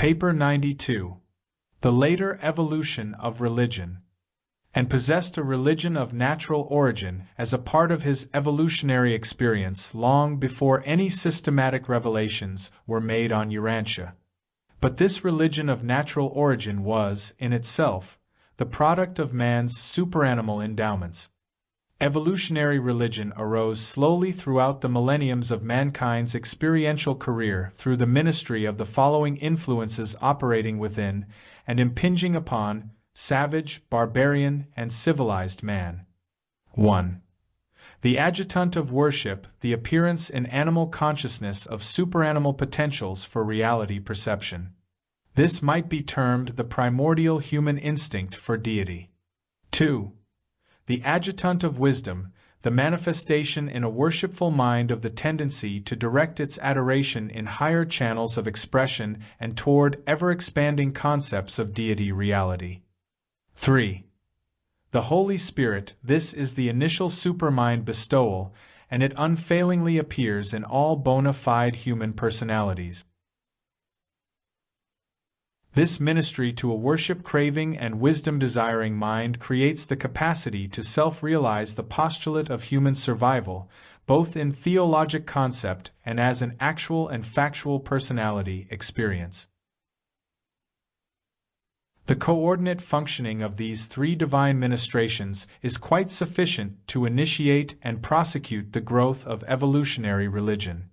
Paper 92. The later evolution of religion. And possessed a religion of natural origin as a part of his evolutionary experience long before any systematic revelations were made on Urantia. But this religion of natural origin was, in itself, the product of man's superanimal endowments. Evolutionary religion arose slowly throughout the millenniums of mankind's experiential career through the ministry of the following influences operating within and impinging upon savage, barbarian, and civilized man. 1. The adjutant of worship, the appearance in animal consciousness of superanimal potentials for reality perception. This might be termed the primordial human instinct for deity. 2. The adjutant of wisdom, the manifestation in a worshipful mind of the tendency to direct its adoration in higher channels of expression and toward ever-expanding concepts of deity reality. 3. The Holy Spirit, this is the initial supermind bestowal, and it unfailingly appears in all bona fide human personalities. This ministry to a worship-craving and wisdom-desiring mind creates the capacity to self-realize the postulate of human survival, both in theologic concept and as an actual and factual personality experience. The coordinate functioning of these three divine ministrations is quite sufficient to initiate and prosecute the growth of evolutionary religion.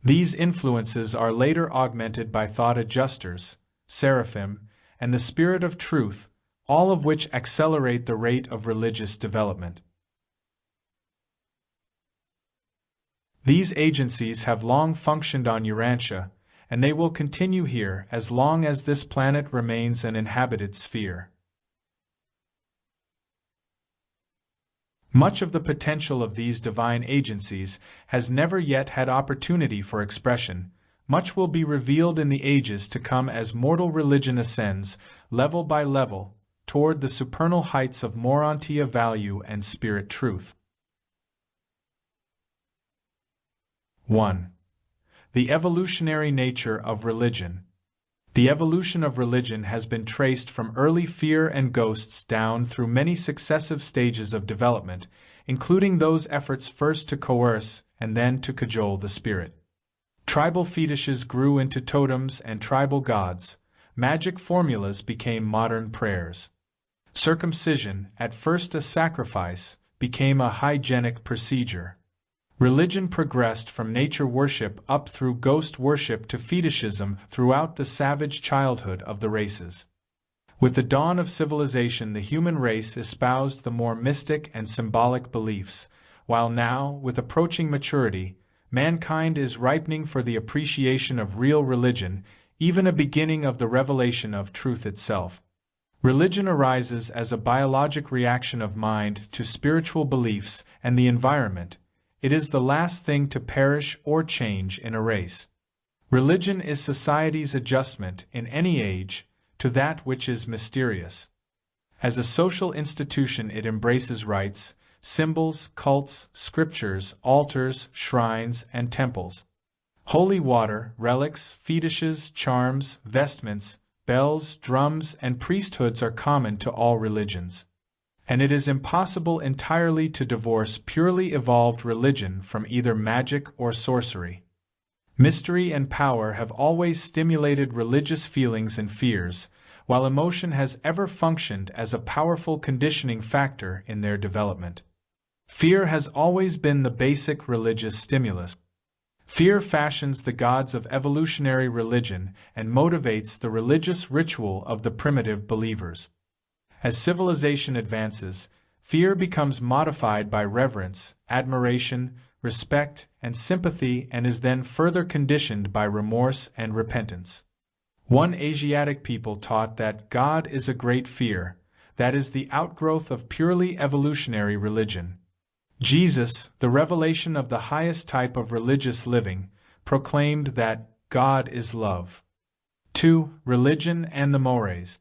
These influences are later augmented by thought adjusters, seraphim, and the Spirit of Truth, all of which accelerate the rate of religious development. These agencies have long functioned on Urantia, and they will continue here as long as this planet remains an inhabited sphere. Much of the potential of these divine agencies has never yet had opportunity for expression. Much will be revealed in the ages to come as mortal religion ascends, level by level, toward the supernal heights of Urantia value and spirit truth. 1. The evolutionary nature of religion. The evolution of religion has been traced from early fear and ghosts down through many successive stages of development, including those efforts first to coerce and then to cajole the spirit. Tribal fetishes grew into totems and tribal gods. Magic formulas became modern prayers. Circumcision, at first a sacrifice, became a hygienic procedure. Religion progressed from nature worship up through ghost worship to fetishism throughout the savage childhood of the races. With the dawn of civilization, the human race espoused the more mystic and symbolic beliefs, while now, with approaching maturity, mankind is ripening for the appreciation of real religion, even a beginning of the revelation of truth itself. Religion arises as a biologic reaction of mind to spiritual beliefs and the environment. It is the last thing to perish or change in a race. Religion is society's adjustment, in any age, to that which is mysterious. As a social institution, it embraces rites, symbols, cults, scriptures, altars, shrines, and temples. Holy water, relics, fetishes, charms, vestments, bells, drums, and priesthoods are common to all religions. And it is impossible entirely to divorce purely evolved religion from either magic or sorcery. Mystery and power have always stimulated religious feelings and fears, while emotion has ever functioned as a powerful conditioning factor in their development. Fear has always been the basic religious stimulus. Fear fashions the gods of evolutionary religion and motivates the religious ritual of the primitive believers. As civilization advances, fear becomes modified by reverence, admiration, respect, and sympathy, and is then further conditioned by remorse and repentance. One Asiatic people taught that God is a great fear, that is the outgrowth of purely evolutionary religion. Jesus, the revelation of the highest type of religious living, proclaimed that God is love. 2. Religion and the mores.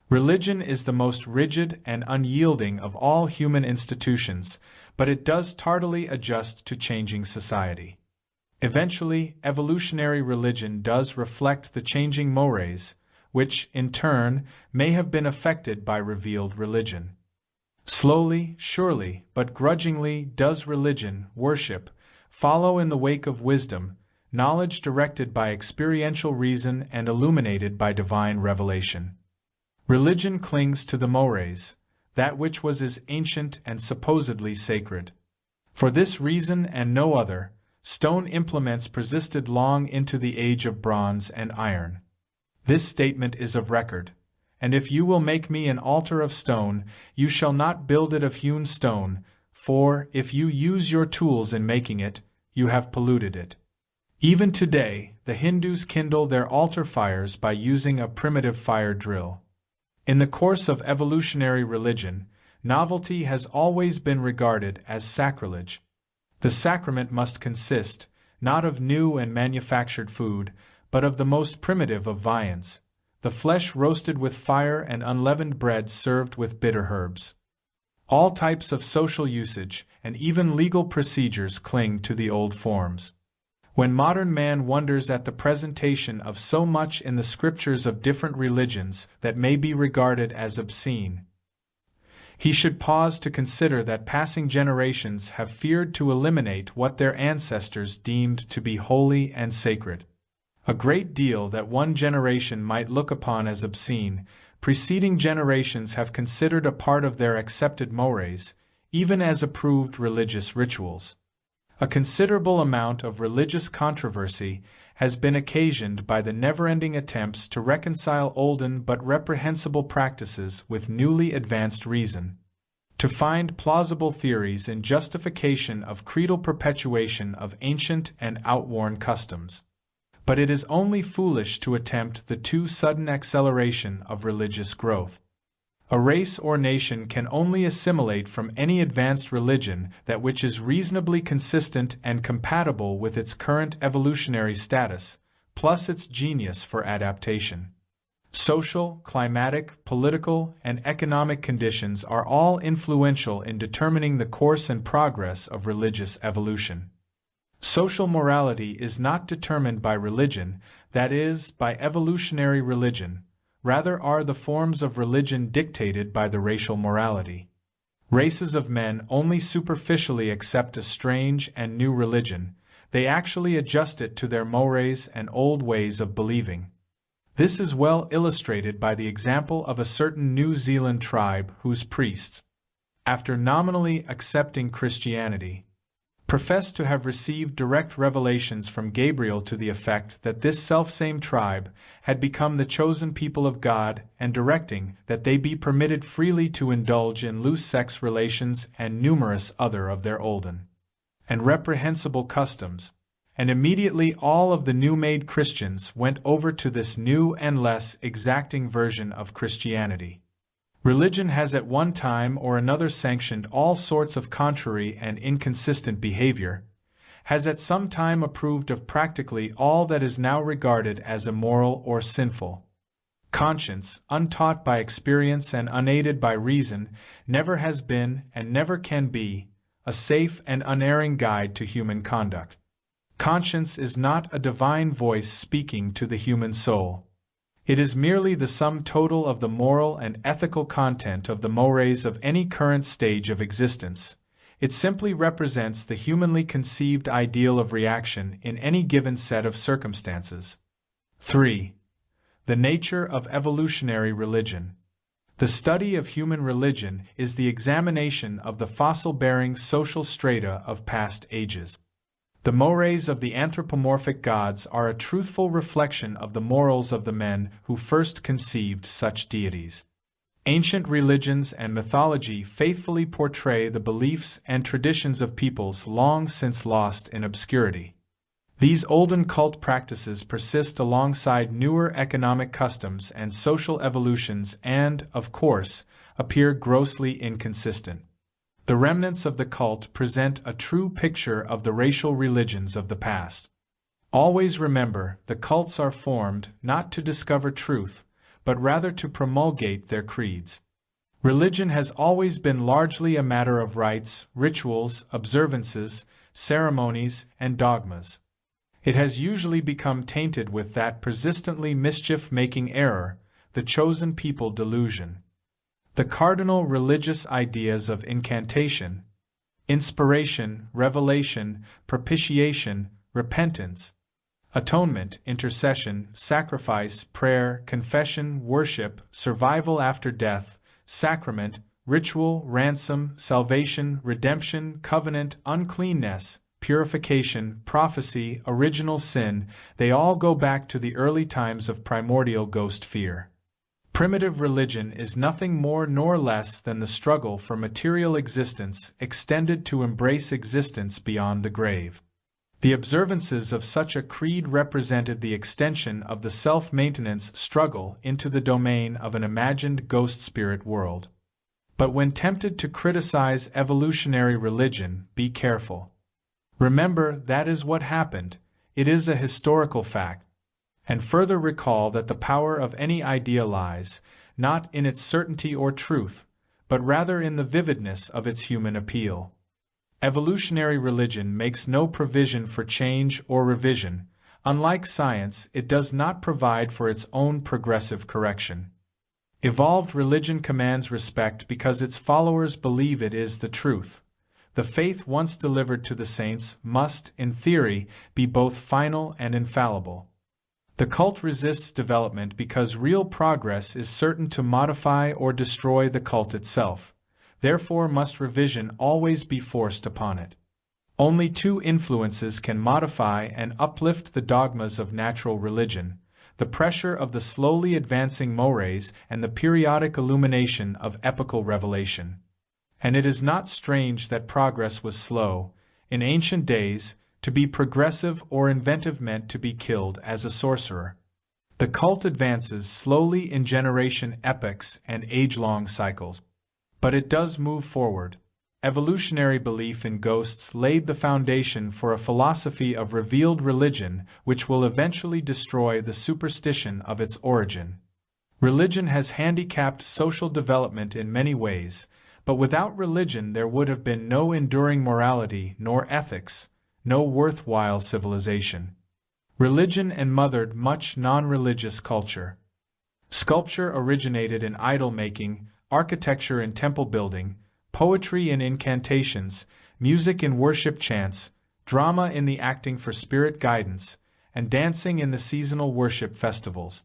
Religion is the most rigid and unyielding of all human institutions, but it does tardily adjust to changing society. Eventually, evolutionary religion does reflect the changing mores, which, in turn, may have been affected by revealed religion. Slowly, surely, but grudgingly does religion, worship, follow in the wake of wisdom, knowledge directed by experiential reason and illuminated by divine revelation. Religion clings to the mores, that which was as ancient and supposedly sacred. For this reason and no other, stone implements persisted long into the age of bronze and iron. This statement is of record. And if you will make me an altar of stone, you shall not build it of hewn stone, for, if you use your tools in making it, you have polluted it. Even today, the Hindus kindle their altar fires by using a primitive fire drill. In the course of evolutionary religion, novelty has always been regarded as sacrilege. The sacrament must consist, not of new and manufactured food, but of the most primitive of viands, the flesh roasted with fire and unleavened bread served with bitter herbs. All types of social usage and even legal procedures cling to the old forms. When modern man wonders at the presentation of so much in the scriptures of different religions that may be regarded as obscene, he should pause to consider that passing generations have feared to eliminate what their ancestors deemed to be holy and sacred. A great deal that one generation might look upon as obscene, preceding generations have considered a part of their accepted mores, even as approved religious rituals. A considerable amount of religious controversy has been occasioned by the never-ending attempts to reconcile olden but reprehensible practices with newly advanced reason, to find plausible theories in justification of creedal perpetuation of ancient and outworn customs. But it is only foolish to attempt the too sudden acceleration of religious growth. A race or nation can only assimilate from any advanced religion that which is reasonably consistent and compatible with its current evolutionary status, plus its genius for adaptation. Social, climatic, political, and economic conditions are all influential in determining the course and progress of religious evolution. Social morality is not determined by religion, that is, by evolutionary religion. Rather are the forms of religion dictated by the racial morality. Races of men only superficially accept a strange and new religion, they actually adjust it to their mores and old ways of believing. This is well illustrated by the example of a certain New Zealand tribe whose priests, after nominally accepting Christianity, profess to have received direct revelations from Gabriel to the effect that this selfsame tribe had become the chosen people of God and directing that they be permitted freely to indulge in loose sex relations and numerous other of their olden and reprehensible customs, and immediately all of the new-made Christians went over to this new and less exacting version of Christianity. Religion has at one time or another sanctioned all sorts of contrary and inconsistent behavior, has at some time approved of practically all that is now regarded as immoral or sinful. Conscience, untaught by experience and unaided by reason, never has been and never can be a safe and unerring guide to human conduct. Conscience is not a divine voice speaking to the human soul. It is merely the sum total of the moral and ethical content of the mores of any current stage of existence. It simply represents the humanly conceived ideal of reaction in any given set of circumstances. 3. The nature of evolutionary religion. The study of human religion is the examination of the fossil-bearing social strata of past ages. The mores of the anthropomorphic gods are a truthful reflection of the morals of the men who first conceived such deities. Ancient religions and mythology faithfully portray the beliefs and traditions of peoples long since lost in obscurity. These olden cult practices persist alongside newer economic customs and social evolutions and, of course, appear grossly inconsistent. The remnants of the cult present a true picture of the racial religions of the past. Always remember, the cults are formed not to discover truth, but rather to promulgate their creeds. Religion has always been largely a matter of rites, rituals, observances, ceremonies, and dogmas. It has usually become tainted with that persistently mischief-making error, the chosen people delusion. The cardinal religious ideas of incantation, inspiration, revelation, propitiation, repentance, atonement, intercession, sacrifice, prayer, confession, worship, survival after death, sacrament, ritual, ransom, salvation, redemption, covenant, uncleanness, purification, prophecy, original sin, they all go back to the early times of primordial ghost fear. Primitive religion is nothing more nor less than the struggle for material existence extended to embrace existence beyond the grave. The observances of such a creed represented the extension of the self-maintenance struggle into the domain of an imagined ghost spirit world. But when tempted to criticize evolutionary religion, be careful. Remember, that is what happened, it is a historical fact. And further recall that the power of any idea lies, not in its certainty or truth, but rather in the vividness of its human appeal. Evolutionary religion makes no provision for change or revision. Unlike science, it does not provide for its own progressive correction. Evolved religion commands respect because its followers believe it is the truth. The faith once delivered to the saints must, in theory, be both final and infallible. The cult resists development because real progress is certain to modify or destroy the cult itself. Therefore must revision always be forced upon it. Only two influences can modify and uplift the dogmas of natural religion: the pressure of the slowly advancing mores and the periodic illumination of epical revelation. And it is not strange that progress was slow. In ancient days, to be progressive or inventive meant to be killed as a sorcerer. The cult advances slowly in generation epochs and age-long cycles. But it does move forward. Evolutionary belief in ghosts laid the foundation for a philosophy of revealed religion which will eventually destroy the superstition of its origin. Religion has handicapped social development in many ways, but without religion there would have been no enduring morality nor ethics, no worthwhile civilization. Religion enmothered much non-religious culture. Sculpture originated in idol-making, architecture in temple-building, poetry in incantations, music in worship chants, drama in the acting for spirit guidance, and dancing in the seasonal worship festivals.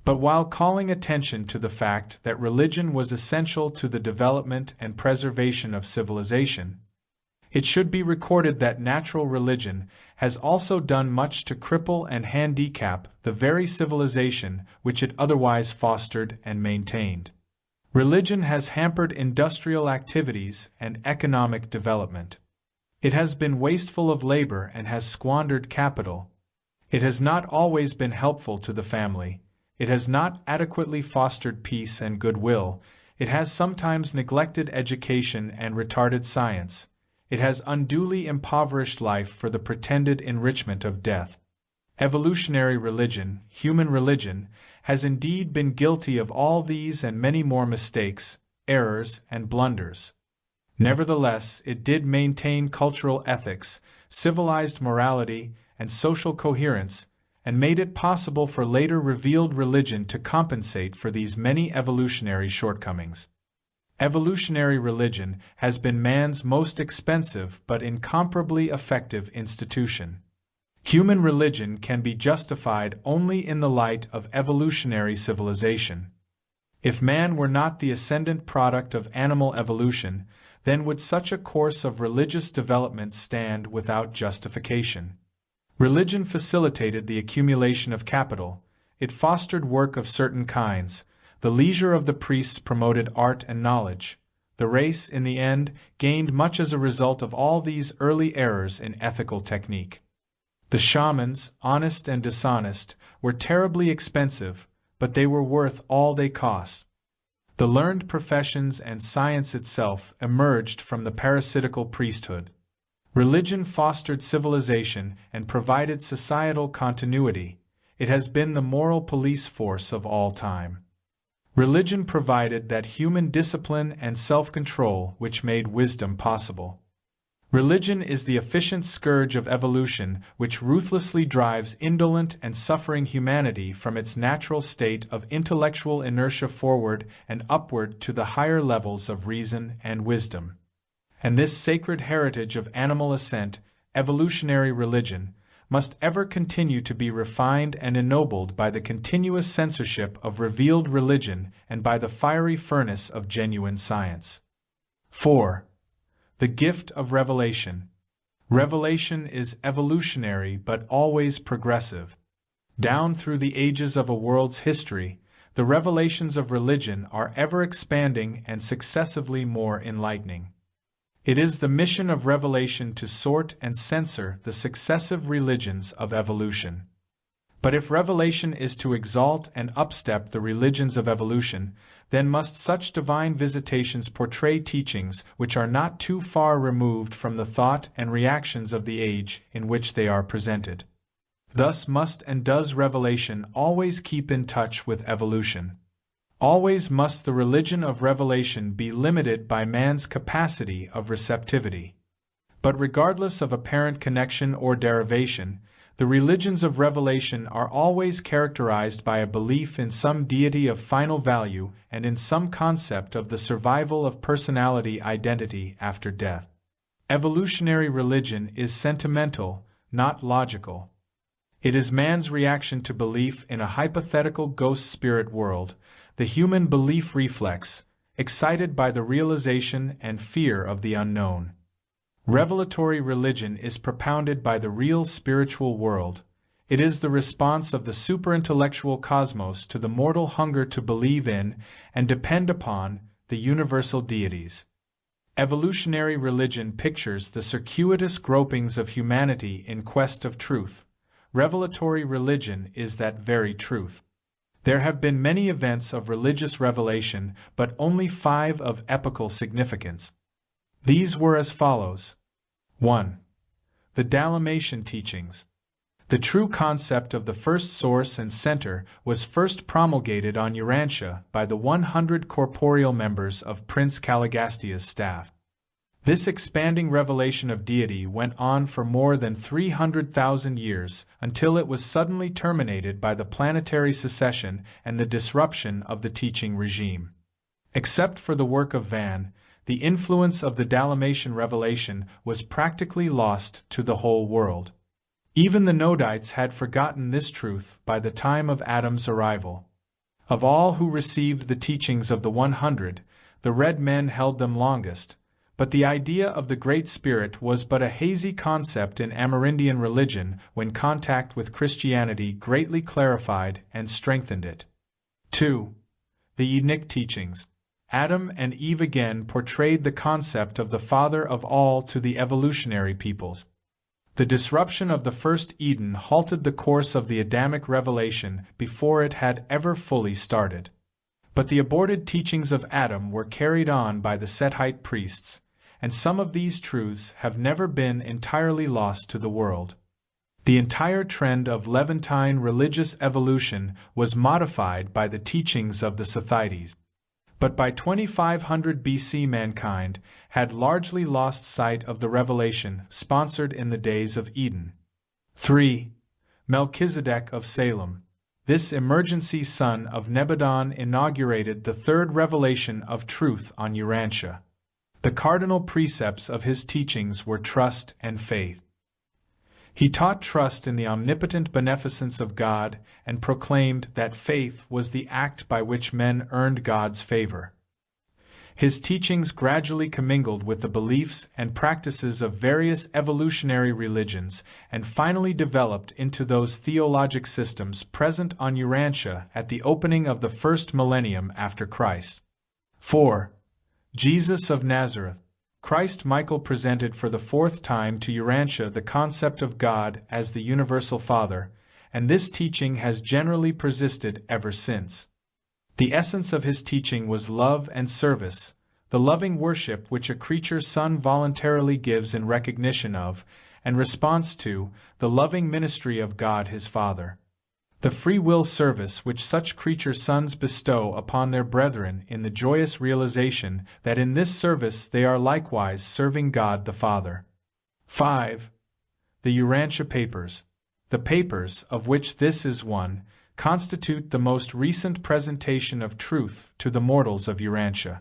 But while calling attention to the fact that religion was essential to the development and preservation of civilization, it should be recorded that natural religion has also done much to cripple and handicap the very civilization which it otherwise fostered and maintained. Religion has hampered industrial activities and economic development. It has been wasteful of labor and has squandered capital. It has not always been helpful to the family. It has not adequately fostered peace and goodwill. It has sometimes neglected education and retarded science. It has unduly impoverished life for the pretended enrichment of death. Evolutionary religion, human religion, has indeed been guilty of all these and many more mistakes, errors, and blunders. Nevertheless, it did maintain cultural ethics, civilized morality, and social coherence, and made it possible for later revealed religion to compensate for these many evolutionary shortcomings. Evolutionary religion has been man's most expensive but incomparably effective institution. Human religion can be justified only in the light of evolutionary civilization. If man were not the ascendant product of animal evolution, then would such a course of religious development stand without justification. Religion facilitated the accumulation of capital, it fostered work of certain kinds, the leisure of the priests promoted art and knowledge. The race, in the end, gained much as a result of all these early errors in ethical technique. The shamans, honest and dishonest, were terribly expensive, but they were worth all they cost. The learned professions and science itself emerged from the parasitical priesthood. Religion fostered civilization and provided societal continuity. It has been the moral police force of all time. Religion provided that human discipline and self-control which made wisdom possible. Religion is the efficient scourge of evolution which ruthlessly drives indolent and suffering humanity from its natural state of intellectual inertia forward and upward to the higher levels of reason and wisdom. And this sacred heritage of animal ascent, evolutionary religion, must ever continue to be refined and ennobled by the continuous censorship of revealed religion and by the fiery furnace of genuine science. 4. The gift of revelation. Revelation is evolutionary but always progressive. Down through the ages of a world's history, the revelations of religion are ever expanding and successively more enlightening. It is the mission of revelation to sort and censor the successive religions of evolution. But if revelation is to exalt and upstep the religions of evolution, then must such divine visitations portray teachings which are not too far removed from the thought and reactions of the age in which they are presented. Thus must and does revelation always keep in touch with evolution. Always must the religion of revelation be limited by man's capacity of receptivity. But regardless of apparent connection or derivation, the religions of revelation are always characterized by a belief in some deity of final value and in some concept of the survival of personality identity after death. Evolutionary religion is sentimental, not logical. It is man's reaction to belief in a hypothetical ghost spirit world, the human belief reflex, excited by the realization and fear of the unknown. Revelatory religion is propounded by the real spiritual world. It is the response of the superintellectual cosmos to the mortal hunger to believe in and depend upon the universal deities. Evolutionary religion pictures the circuitous gropings of humanity in quest of truth. Revelatory religion is that very truth. There have been many events of religious revelation, but only 5 of epochal significance. These were as follows. 1. The Dalmatian teachings. The true concept of the first source and center was first promulgated on Urantia by the 100 corporeal members of Prince Caligastia's staff. This expanding revelation of deity went on for more than 300,000 years until it was suddenly terminated by the planetary secession and the disruption of the teaching regime. Except for the work of Van, the influence of the Dalmatian revelation was practically lost to the whole world. Even the Nodites had forgotten this truth by the time of Adam's arrival. Of all who received the teachings of the 100, the red men held them longest, but the idea of the Great Spirit was but a hazy concept in Amerindian religion when contact with Christianity greatly clarified and strengthened it. 2. The Edenic teachings. Adam and Eve again portrayed the concept of the Father of all to the evolutionary peoples. The disruption of the first Eden halted the course of the Adamic revelation before it had ever fully started. But the aborted teachings of Adam were carried on by the Sethite priests, and some of these truths have never been entirely lost to the world. The entire trend of Levantine religious evolution was modified by the teachings of the Sethites. But by 2500 BC mankind had largely lost sight of the revelation sponsored in the days of Eden. 3. Melchizedek of Salem. This emergency son of Nebadon inaugurated the third revelation of truth on Urantia. The cardinal precepts of his teachings were trust and faith. He taught trust in the omnipotent beneficence of God and proclaimed that faith was the act by which men earned God's favor. His teachings gradually commingled with the beliefs and practices of various evolutionary religions and finally developed into those theologic systems present on Urantia at the opening of the first millennium after Christ. 4. Jesus of Nazareth. Christ Michael presented for the 4th time to Urantia the concept of God as the universal Father, and this teaching has generally persisted ever since. The essence of his teaching was love and service, the loving worship which a creature son voluntarily gives in recognition of, and response to, the loving ministry of God his Father. The free will service which such creature sons bestow upon their brethren in the joyous realization that in this service they are likewise serving God the Father. 5. The Urantia Papers. The papers, of which this is one, constitute the most recent presentation of truth to the mortals of Urantia.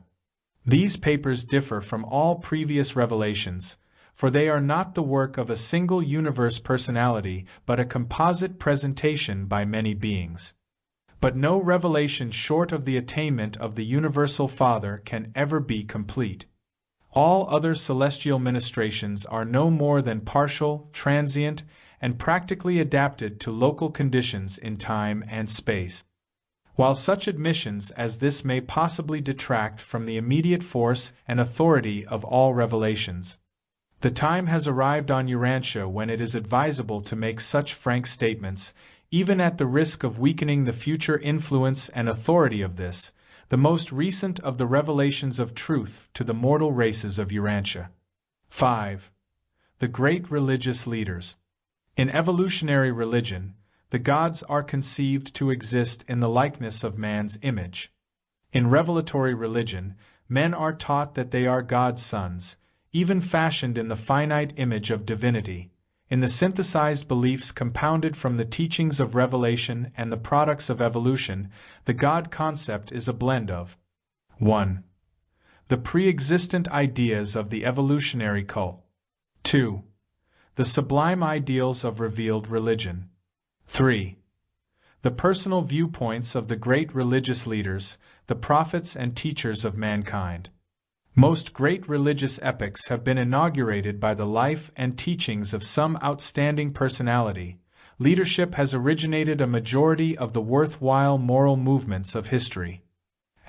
These papers differ from all previous revelations, for they are not the work of a single universe personality but a composite presentation by many beings. But no revelation short of the attainment of the Universal Father can ever be complete. All other celestial ministrations are no more than partial, transient, and practically adapted to local conditions in time and space. While such admissions as this may possibly detract from the immediate force and authority of all revelations, the time has arrived on Urantia when it is advisable to make such frank statements, even at the risk of weakening the future influence and authority of this, the most recent of the revelations of truth to the mortal races of Urantia. 5. The Great Religious Leaders. In evolutionary religion, the gods are conceived to exist in the likeness of man's image. In revelatory religion, men are taught that they are God's sons, even fashioned in the finite image of divinity. In the synthesized beliefs compounded from the teachings of revelation and the products of evolution, the God concept is a blend of 1. The pre-existent ideas of the evolutionary cult. 2. The sublime ideals of revealed religion. 3. The personal viewpoints of the great religious leaders, the prophets and teachers of mankind. Most great religious epochs have been inaugurated by the life and teachings of some outstanding personality. Leadership has originated a majority of the worthwhile moral movements of history.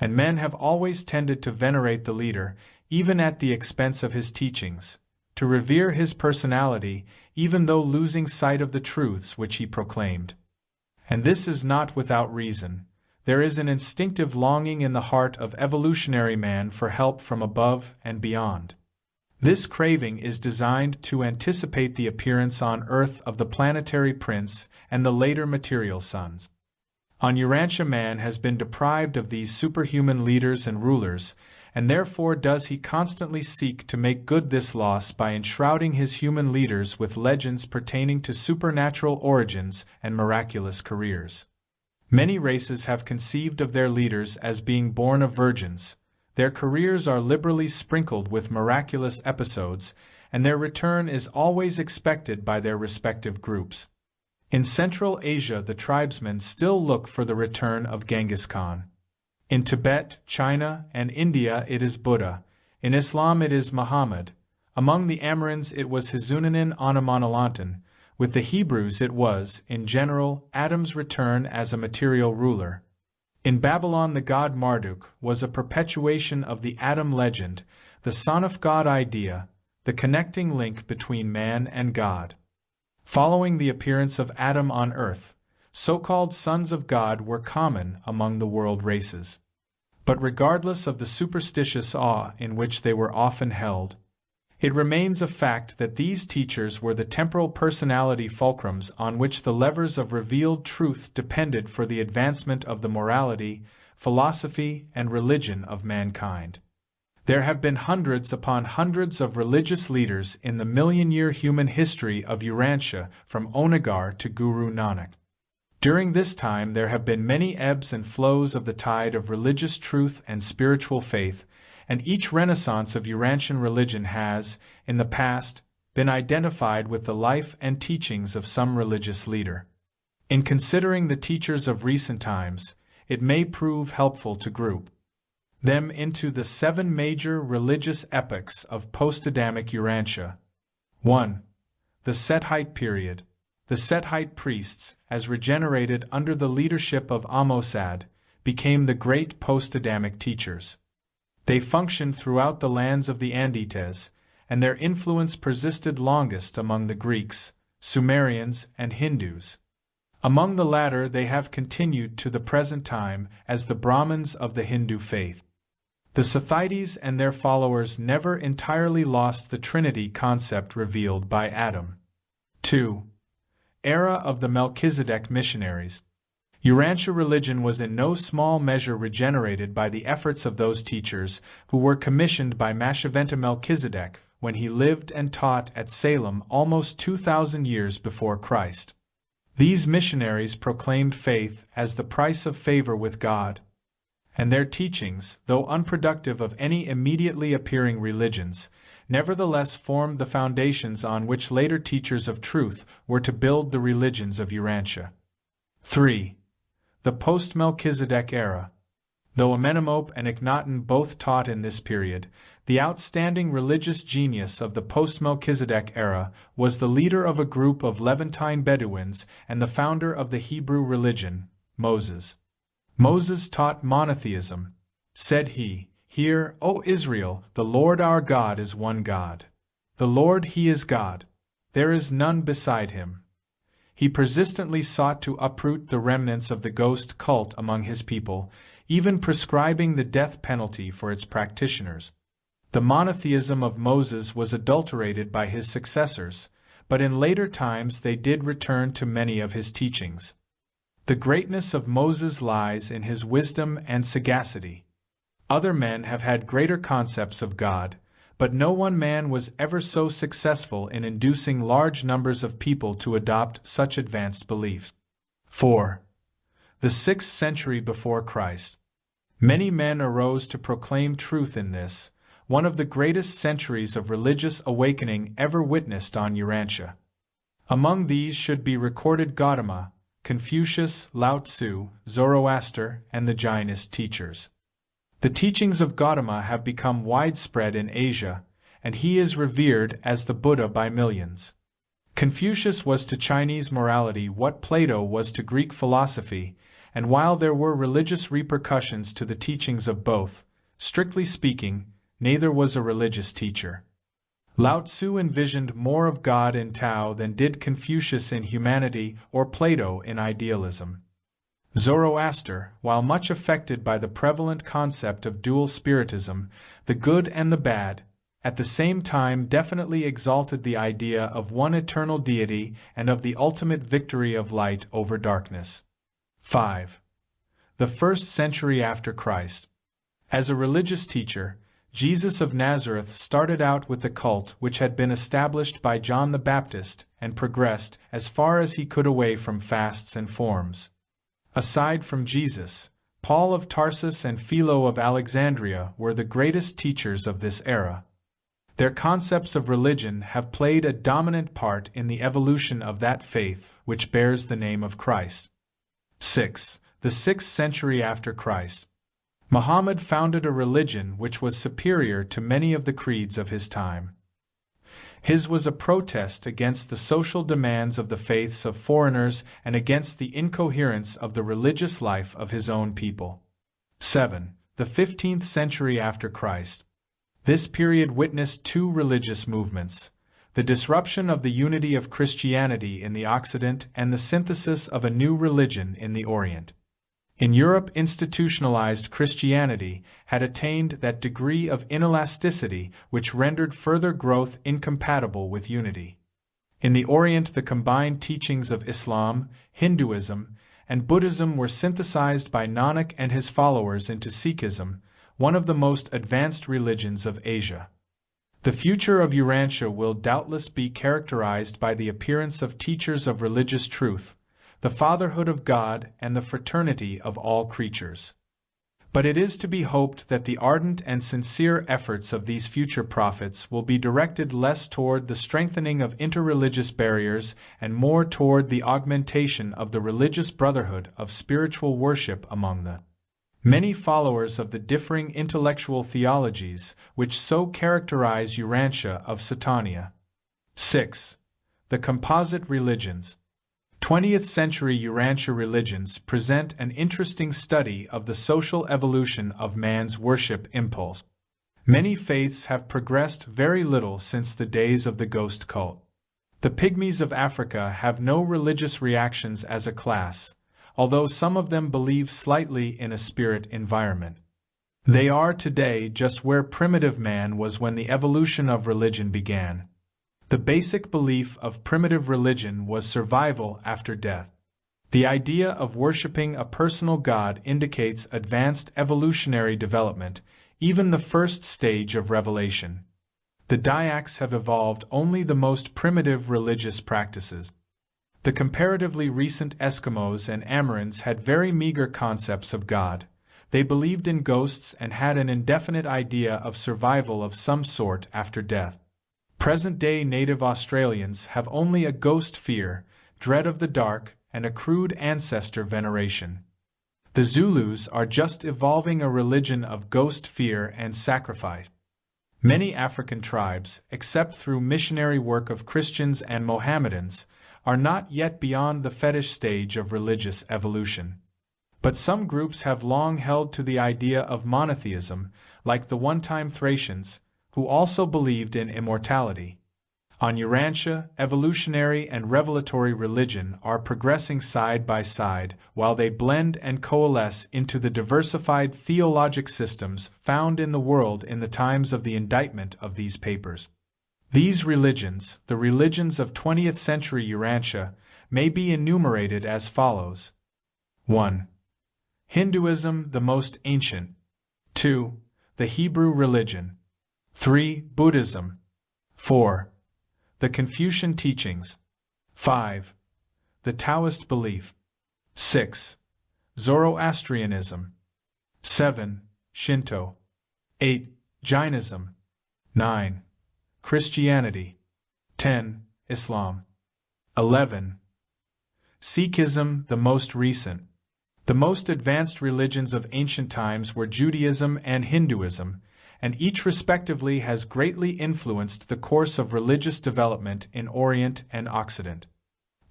And men have always tended to venerate the leader, even at the expense of his teachings, to revere his personality, even though losing sight of the truths which he proclaimed. And this is not without reason. There is an instinctive longing in the heart of evolutionary man for help from above and beyond. This craving is designed to anticipate the appearance on Earth of the planetary prince and the later material sons. On Urantia man has been deprived of these superhuman leaders and rulers, and therefore does he constantly seek to make good this loss by enshrouding his human leaders with legends pertaining to supernatural origins and miraculous careers. Many races have conceived of their leaders as being born of virgins. Their careers are liberally sprinkled with miraculous episodes, and their return is always expected by their respective groups. In Central Asia, the tribesmen still look for the return of Genghis Khan. In Tibet, China, and India it is Buddha. In Islam it is Muhammad. Among the Amorins it was Hizunanin Anamonalantan. With the Hebrews it was, in general, Adam's return as a material ruler. In Babylon the god Marduk was a perpetuation of the Adam legend, the son of God idea, the connecting link between man and God. Following the appearance of Adam on earth, so-called sons of God were common among the world races. But regardless of the superstitious awe in which they were often held, it remains a fact that these teachers were the temporal personality fulcrums on which the levers of revealed truth depended for the advancement of the morality, philosophy, and religion of mankind. There have been hundreds upon hundreds of religious leaders in the million-year human history of Urantia, from Onagar to Guru Nanak. During this time there have been many ebbs and flows of the tide of religious truth and spiritual faith, and each renaissance of Urantian religion has, in the past, been identified with the life and teachings of some religious leader. In considering the teachers of recent times, it may prove helpful to group them into the 7 major religious epochs of post-Adamic Urantia. 1. The Sethite period. The Sethite priests, as regenerated under the leadership of Amosad, became the great post-Adamic teachers. They functioned throughout the lands of the Andites, and their influence persisted longest among the Greeks, Sumerians, and Hindus. Among the latter they have continued to the present time as the Brahmins of the Hindu faith. The Sethites and their followers never entirely lost the Trinity concept revealed by Adam. 2. Era of the Melchizedek missionaries. Urantia religion was in no small measure regenerated by the efforts of those teachers who were commissioned by Mashiventa Melchizedek, when he lived and taught at Salem almost 2,000 years before Christ. These missionaries proclaimed faith as the price of favor with God, and their teachings, though unproductive of any immediately appearing religions, nevertheless formed the foundations on which later teachers of truth were to build the religions of Urantia. 3. The post-Melchizedek era. Though Amenemope and Akhenaten both taught in this period, the outstanding religious genius of the post-Melchizedek era was the leader of a group of Levantine Bedouins and the founder of the Hebrew religion, Moses. Moses taught monotheism. Said he, "Hear, O Israel, the Lord our God is one God. The Lord He is God. There is none beside Him." He persistently sought to uproot the remnants of the ghost cult among his people, even prescribing the death penalty for its practitioners. The monotheism of Moses was adulterated by his successors, but in later times they did return to many of his teachings. The greatness of Moses lies in his wisdom and sagacity. Other men have had greater concepts of God, but no one man was ever so successful in inducing large numbers of people to adopt such advanced beliefs. 4. The 6th century before Christ. Many men arose to proclaim truth in this, one of the greatest centuries of religious awakening ever witnessed on Urantia. Among these should be recorded Gautama, Confucius, Lao Tzu, Zoroaster, and the Jainist teachers. The teachings of Gautama have become widespread in Asia, and he is revered as the Buddha by millions. Confucius was to Chinese morality what Plato was to Greek philosophy, and while there were religious repercussions to the teachings of both, strictly speaking, neither was a religious teacher. Lao Tzu envisioned more of God in Tao than did Confucius in humanity or Plato in idealism. Zoroaster, while much affected by the prevalent concept of dual spiritism, the good and the bad, at the same time definitely exalted the idea of one eternal deity and of the ultimate victory of light over darkness. 5. The 1st century after Christ. As a religious teacher, Jesus of Nazareth started out with the cult which had been established by John the Baptist and progressed as far as he could away from fasts and forms. Aside from Jesus, Paul of Tarsus and Philo of Alexandria were the greatest teachers of this era. Their concepts of religion have played a dominant part in the evolution of that faith which bears the name of Christ. 6. The 6th century after Christ. Muhammad founded a religion which was superior to many of the creeds of his time. His was a protest against the social demands of the faiths of foreigners and against the incoherence of the religious life of his own people. 7. The 15th century after Christ. This period witnessed two religious movements: the disruption of the unity of Christianity in the Occident and the synthesis of a new religion in the Orient. In Europe, institutionalized Christianity had attained that degree of inelasticity which rendered further growth incompatible with unity. In the Orient, the combined teachings of Islam, Hinduism, and Buddhism were synthesized by Nanak and his followers into Sikhism, one of the most advanced religions of Asia. The future of Urantia will doubtless be characterized by the appearance of teachers of religious truth, the fatherhood of God, and the fraternity of all creatures. But it is to be hoped that the ardent and sincere efforts of these future prophets will be directed less toward the strengthening of interreligious barriers and more toward the augmentation of the religious brotherhood of spiritual worship among the many followers of the differing intellectual theologies which so characterize Urantia of Satania. 6. The composite religions. 20th century Urantia religions present an interesting study of the social evolution of man's worship impulse. Many faiths have progressed very little since the days of the ghost cult. The Pygmies of Africa have no religious reactions as a class, although some of them believe slightly in a spirit environment. They are today just where primitive man was when the evolution of religion began. The basic belief of primitive religion was survival after death. The idea of worshipping a personal god indicates advanced evolutionary development, even the first stage of revelation. The Dayaks have evolved only the most primitive religious practices. The comparatively recent Eskimos and Amerinds had very meager concepts of God. They believed in ghosts and had an indefinite idea of survival of some sort after death. Present-day native Australians have only a ghost fear, dread of the dark, and a crude ancestor veneration. The Zulus are just evolving a religion of ghost fear and sacrifice. Many African tribes, except through missionary work of Christians and Mohammedans, are not yet beyond the fetish stage of religious evolution. But some groups have long held to the idea of monotheism, like the one-time Thracians, who also believed in immortality. On Urantia, evolutionary and revelatory religion are progressing side by side while they blend and coalesce into the diversified theologic systems found in the world in the times of the indictment of these papers. These religions, the religions of 20th century Urantia, may be enumerated as follows. 1. Hinduism, the most ancient. 2. The Hebrew religion. 3. Buddhism. 4. The Confucian teachings. 5. The Taoist belief. 6. Zoroastrianism. 7. Shinto. 8. Jainism. 9. Christianity. 10. Islam. 11. Sikhism, the most recent. The most advanced religions of ancient times were Judaism and Hinduism, and each respectively has greatly influenced the course of religious development in Orient and Occident.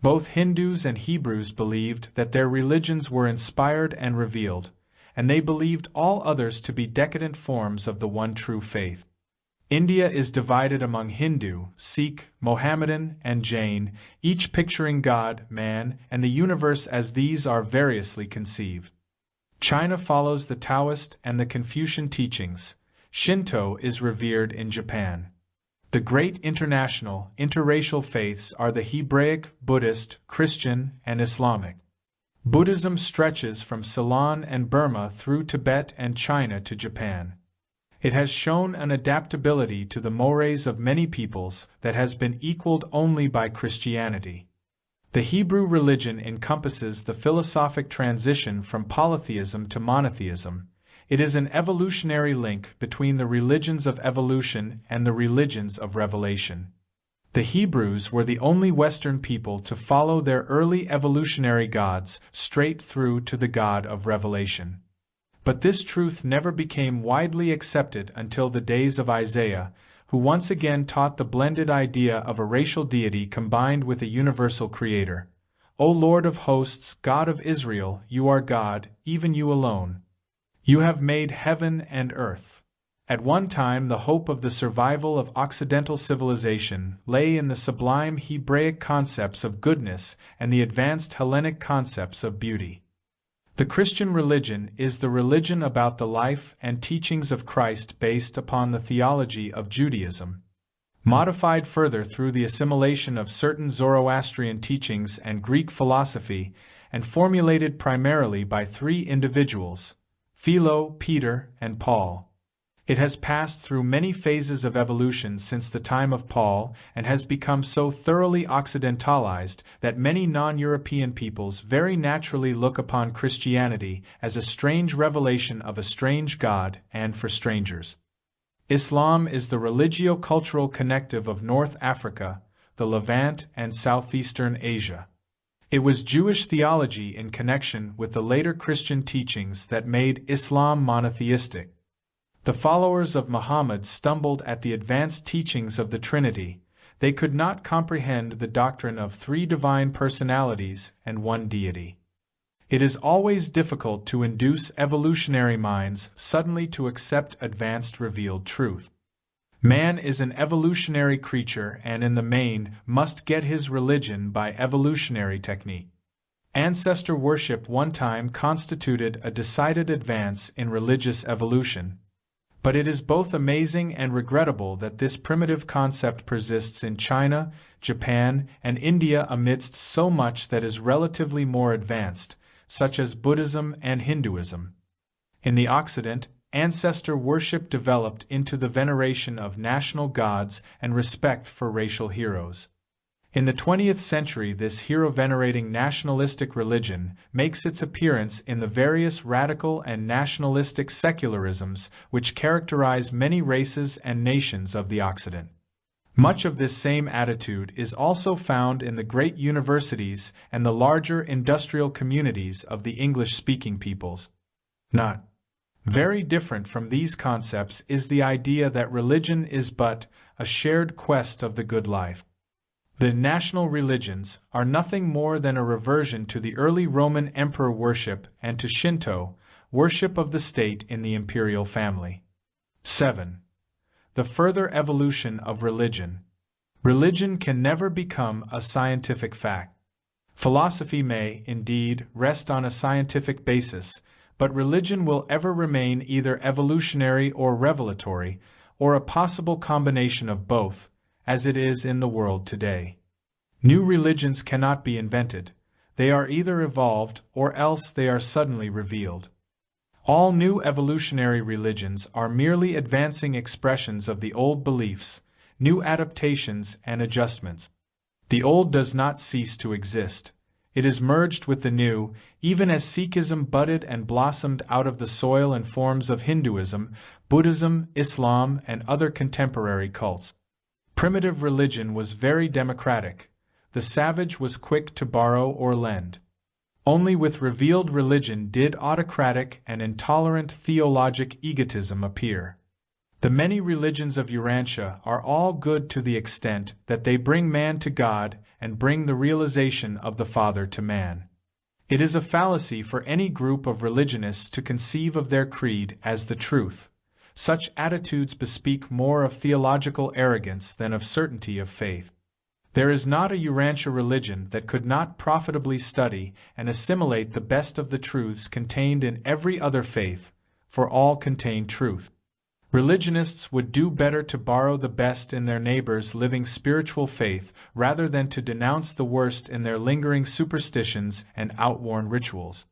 Both Hindus and Hebrews believed that their religions were inspired and revealed, and they believed all others to be decadent forms of the one true faith. India is divided among Hindu, Sikh, Mohammedan, and Jain, each picturing God, man, and the universe as these are variously conceived. China follows the Taoist and the Confucian teachings. Shinto is revered in Japan. The great international, interracial faiths are the Hebraic, Buddhist, Christian, and Islamic. Buddhism stretches from Ceylon and Burma through Tibet and China to Japan. It has shown an adaptability to the mores of many peoples that has been equaled only by Christianity. The Hebrew religion encompasses the philosophic transition from polytheism to monotheism. It is an evolutionary link between the religions of evolution and the religions of revelation. The Hebrews were the only Western people to follow their early evolutionary gods straight through to the God of revelation. But this truth never became widely accepted until the days of Isaiah, who once again taught the blended idea of a racial deity combined with a universal creator. O Lord of hosts, God of Israel, you are God, even you alone. You have made heaven and earth. At one time the hope of the survival of Occidental civilization lay in the sublime Hebraic concepts of goodness and the advanced Hellenic concepts of beauty. The Christian religion is the religion about the life and teachings of Christ based upon the theology of Judaism, modified further through the assimilation of certain Zoroastrian teachings and Greek philosophy, and formulated primarily by three individuals, Philo, Peter, and Paul. It has passed through many phases of evolution since the time of Paul and has become so thoroughly occidentalized that many non-European peoples very naturally look upon Christianity as a strange revelation of a strange God and for strangers. Islam is the religio-cultural connective of North Africa, the Levant, and southeastern Asia. It was Jewish theology in connection with the later Christian teachings that made Islam monotheistic. The followers of Muhammad stumbled at the advanced teachings of the Trinity. They could not comprehend the doctrine of three divine personalities and one deity. It is always difficult to induce evolutionary minds suddenly to accept advanced revealed truth. Man is an evolutionary creature and in the main must get his religion by evolutionary technique. Ancestor worship one time constituted a decided advance in religious evolution. But it is both amazing and regrettable that this primitive concept persists in China, Japan, and India amidst so much that is relatively more advanced, such as Buddhism and Hinduism. In the Occident, ancestor worship developed into the veneration of national gods and respect for racial heroes. In the 20th century, this hero-venerating nationalistic religion makes its appearance in the various radical and nationalistic secularisms which characterize many races and nations of the Occident. Much of this same attitude is also found in the great universities and the larger industrial communities of the English-speaking peoples. Not very different from these concepts is the idea that religion is but a shared quest of the good life. The national religions are nothing more than a reversion to the early Roman emperor worship and to Shinto, worship of the state in the imperial family. 7. The further evolution of religion. Religion can never become a scientific fact. Philosophy may, indeed, rest on a scientific basis, but religion will ever remain either evolutionary or revelatory, or a possible combination of both, as it is in the world today. New religions cannot be invented. They are either evolved or else they are suddenly revealed. All new evolutionary religions are merely advancing expressions of the old beliefs, new adaptations and adjustments. The old does not cease to exist. It is merged with the new, even as Sikhism budded and blossomed out of the soil and forms of Hinduism, Buddhism, Islam, and other contemporary cults. Primitive religion was very democratic. The savage was quick to borrow or lend. Only with revealed religion did autocratic and intolerant theologic egotism appear. The many religions of Urantia are all good to the extent that they bring man to God and bring the realization of the Father to man. It is a fallacy for any group of religionists to conceive of their creed as the truth. Such attitudes bespeak more of theological arrogance than of certainty of faith. There is not a Urantia religion that could not profitably study and assimilate the best of the truths contained in every other faith, for all contain truth. Religionists would do better to borrow the best in their neighbor's living spiritual faith rather than to denounce the worst in their lingering superstitions and outworn rituals.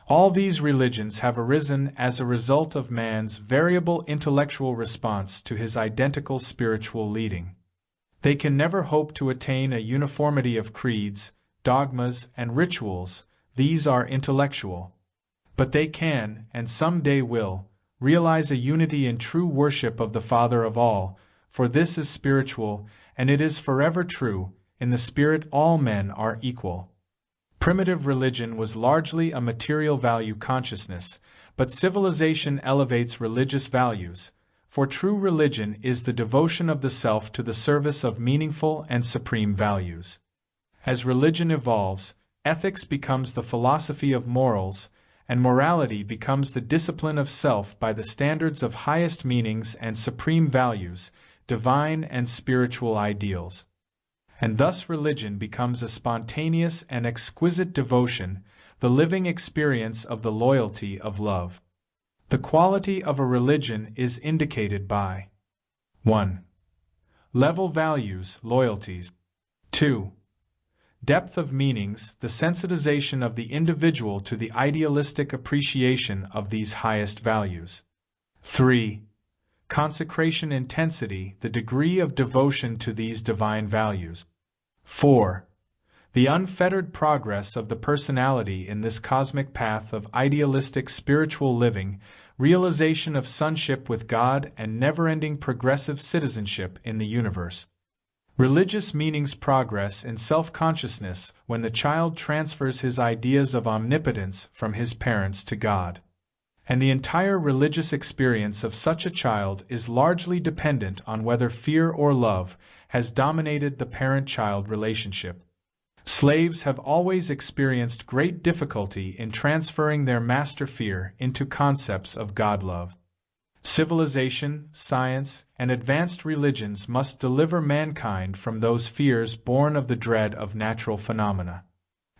All these religions have arisen as a result of man's variable intellectual response to his identical spiritual leading. They can never hope to attain a uniformity of creeds, dogmas, and rituals. These are intellectual. But they can, and some day will, realize a unity in true worship of the Father of all, for this is spiritual, and it is forever true, in the Spirit all men are equal. Primitive religion was largely a material value consciousness, but civilization elevates religious values, for true religion is the devotion of the self to the service of meaningful and supreme values. As religion evolves, ethics becomes the philosophy of morals, and morality becomes the discipline of self by the standards of highest meanings and supreme values, divine and spiritual ideals. And thus religion becomes a spontaneous and exquisite devotion, the living experience of the loyalty of love. The quality of a religion is indicated by 1. Level values, loyalties. 2. Depth of meanings, the sensitization of the individual to the idealistic appreciation of these highest values. 3. Consecration intensity, the degree of devotion to these divine values. 4. The unfettered progress of the personality in this cosmic path of idealistic spiritual living, realization of sonship with God and never-ending progressive citizenship in the universe. Religious meanings progress in self-consciousness when the child transfers his ideas of omnipotence from his parents to God. And the entire religious experience of such a child is largely dependent on whether fear or love has dominated the parent-child relationship. Slaves have always experienced great difficulty in transferring their master fear into concepts of God-love. Civilization, science, and advanced religions must deliver mankind from those fears born of the dread of natural phenomena.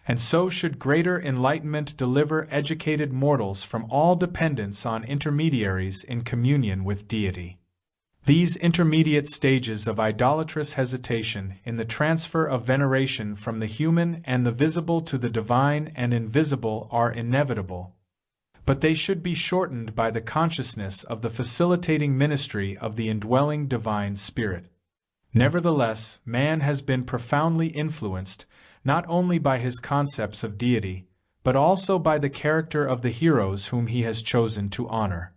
And so should greater enlightenment deliver educated mortals from all dependence on intermediaries in communion with deity. These intermediate stages of idolatrous hesitation in the transfer of veneration from the human and the visible to the divine and invisible are inevitable. but they should be shortened by the consciousness of the facilitating ministry of the indwelling divine spirit. Nevertheless, man has been profoundly influenced, not only by his concepts of deity, but also by the character of the heroes whom he has chosen to honor.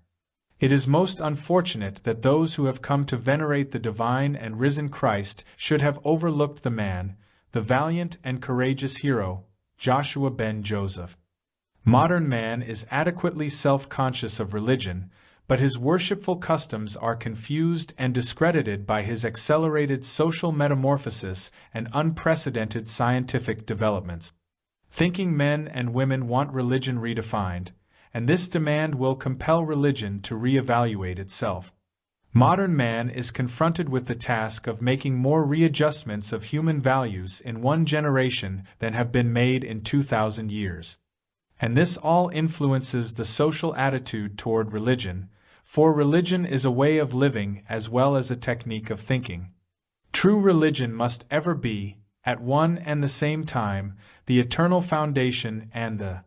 It is most unfortunate that those who have come to venerate the divine and risen Christ should have overlooked the man, the valiant and courageous hero, Joshua ben Joseph. Modern man is adequately self-conscious of religion, but his worshipful customs are confused and discredited by his accelerated social metamorphosis and unprecedented scientific developments. Thinking men and women want religion redefined, and this demand will compel religion to reevaluate itself. Modern man is confronted with the task of making more readjustments of human values in one generation than have been made in 2,000 years. And this all influences the social attitude toward religion, for religion is a way of living as well as a technique of thinking. True religion must ever be, at one and the same time, the eternal foundation and the